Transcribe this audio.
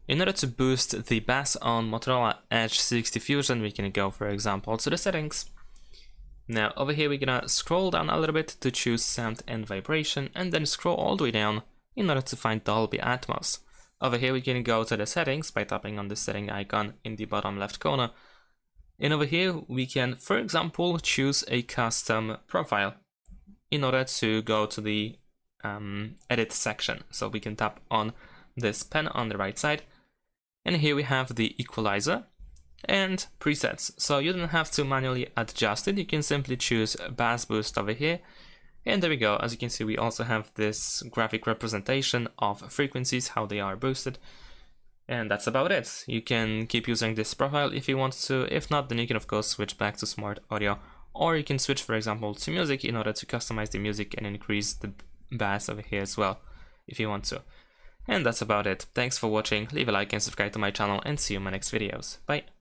In order to boost the bass on Motorola Edge 60 Fusion, we can go, for example, to the settings. Now over here we're gonna scroll down a little bit to choose sound and vibration, and then scroll all the way down in order to find Dolby Atmos. Over here we can go to the settings by tapping on the setting icon in the bottom left corner. And over here we can, for example, choose a custom profile in order to go to the edit section. So we can tap on this pen on the right side, and here we have the equalizer and presets. So you don't have to manually adjust it, you can simply choose bass boost over here, and there we go. As you can see, we also have this graphic representation of frequencies, how they are boosted, and that's about it. You can keep using this profile if you want to. If not, then you can of course switch back to smart audio, or you can switch, for example, to music in order to customize the music and increase the bass over here as well if you want to. And that's about it. Thanks for watching, leave a like and subscribe to my channel, and see you in my next videos. Bye!